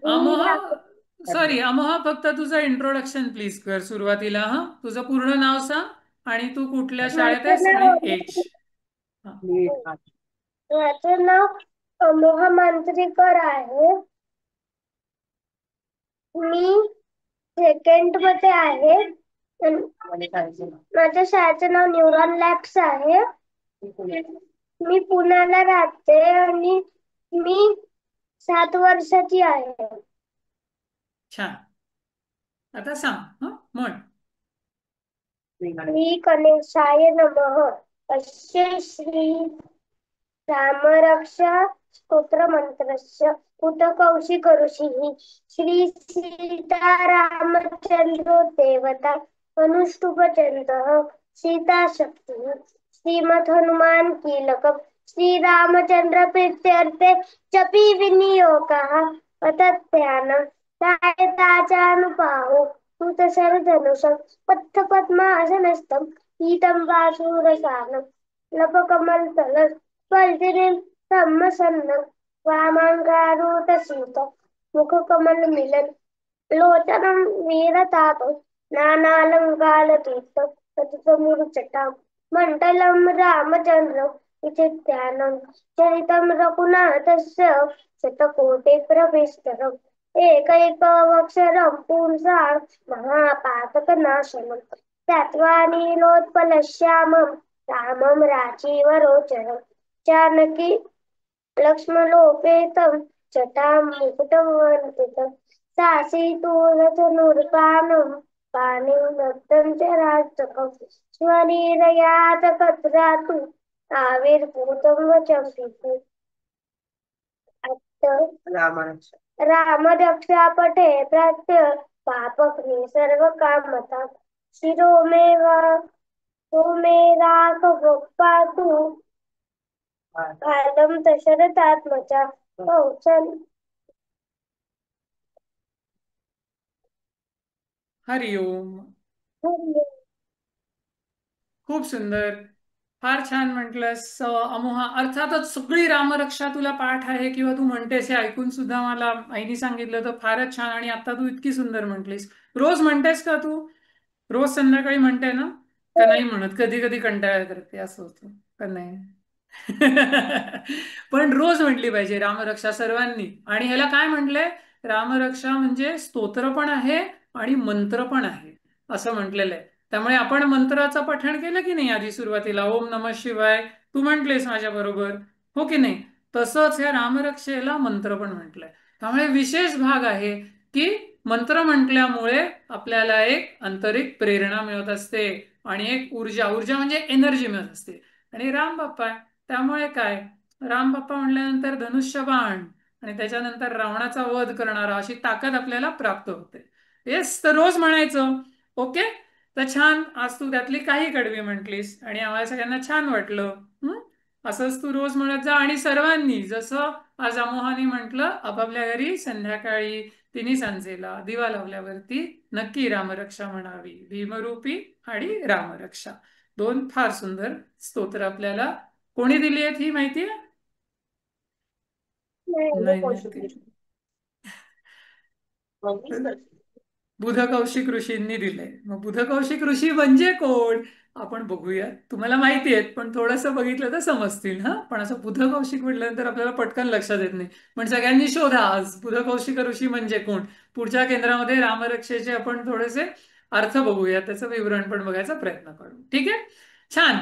अमोहा, Shri sorry अमोहा, फक्त तुझं introduction please कर सुरुवातीला. हा, तुझं पूर्ण नाव सांग आणि तू कुठल्या शाळेत माझं आहेस आणि नाव एज. हा. माझं नाव अमोहा मांजरेकर आहे. मी सेकंड मध्ये आहे. माझ्या शाळेचं नाव न्यूरॉन लॅब्स आहे. मी पुण्याला राहते आणि मी 7 वर्षाची आहे. छान. आता सांग, हा म्हण. श्री गणेशाय नमः. अस्य श्री रामरक्ष स्तोत्र मंत्रस्य कुतकौशिक ऋषिः श्री सीतारामचंद्रो देवता अनुष्टुभचंद्रः सीता शक्तिः श्रीमद् हनुमान कीलकम् श्रीरामचंद्र प्रीत्यर्थे जपि विनियोगः अतध्यानं ध्यायताचानुबाहो भूतशरधनुषं पद्मपद्मासनस्थं पीतं वासुरसानं नभकमलदलं स्पर्धिनीं ब्रह्मसन्नं वामाङ्गारूढसीतं मुखकमलमिलन लोचनं वीरतापं नानालङ्कालतीर्थं तत्तमुरुचटां मण्डलं रामचन्द्रं विचित्यानं चरितं रघुनाथस्य शतकोटिप्रविस्तरम् एकैकमक्षरं पुंसां महापातकनाशनं त्यात्वा नीलोत्पलश्यामं रामं राजीवरोचनं जानकी लक्ष्मणोपेतं जटां मुकुटमण्डितं सासीतूलधनुर्बाणं पाणिं नक्तं च राजकं स्वरीरयात कत्रातु आविर्भूतं वचम्पितु रामरक्षा पठे प्रत्य पापग्नि सर्वकामता शिरो मे वा तो मे राघव पातु भालं दशरथात्मजा कौशल हरिओम. खूप सुंदर. फार छान म्हटलंस अमोहा. अर्थातच सगळी रामरक्षा तुला पाठ आहे किंवा तू म्हणतेस हे ऐकून सुद्धा मला आईने सांगितलं तर फारच छान. आणि आता तू इतकी सुंदर म्हटलीस. रोज म्हणतेस का तू? रोज संध्याकाळी म्हणते ना? का नाही म्हणत? कधी कधी कंटाळा करते असं होतं का नाही? पण रोज म्हटली पाहिजे रामरक्षा सर्वांनी. आणि ह्याला काय म्हटलंय? रामरक्षा म्हणजे स्तोत्र पण आहे आणि मंत्र पण आहे असं म्हटलेलं आहे. त्यामुळे आपण मंत्राचं पठण केलं की नाही आधी सुरुवातीला, ओम नमः शिवाय तू म्हटलेस माझ्या बरोबर, हो की नाही? तसंच या रामरक्षेला मंत्र पण म्हटलंय. त्यामुळे विशेष भाग आहे की मंत्र म्हटल्यामुळे आपल्याला एक आंतरिक प्रेरणा मिळत असते आणि एक ऊर्जा, ऊर्जा म्हणजे एनर्जी मिळत असते. आणि राम बाप्पा आहे. त्यामुळे काय, राम बाप्पा म्हणल्यानंतर धनुष्यबाण आणि त्याच्यानंतर रावणाचा वध करणारा अशी ताकद आपल्याला प्राप्त होते. येस, तर रोज म्हणायचं. ओके. तर छान, आज तू त्यातली काही कडवी म्हटलीस आणि आम्हाला सगळ्यांना छान वाटलं. हं? असंच तू रोज म्हणत जा. आणि सर्वांनी जसं आज अमोहाने म्हटलं, आपापल्या घरी संध्याकाळी तिन्ही सांजेला दिवा लावल्यावरती नक्की रामरक्षा म्हणावी. भीमरूपी आणि रामरक्षा, दोन फार सुंदर स्तोत्र आपल्याला कोणी दिली आहेत ही माहिती आहे? नाही माहिती. बुध कौशिक ऋषींनी दिलंय. मग बुध कौशिक ऋषी म्हणजे कोण आपण बघूया. तुम्हाला माहिती आहेत पण थोडंसं बघितलं तर समजतील. हा, पण असं बुध कौशिक म्हटल्यानंतर आपल्याला पटकन लक्षात येत नाही. पण सगळ्यांनी शोधा आज बुध कौशिक ऋषी म्हणजे कोण. पुढच्या केंद्रामध्ये रामरक्षेचे आपण थोडेसे अर्थ बघूया, त्याचं विवरण पण बघायचा प्रयत्न करू. ठीक आहे. छान.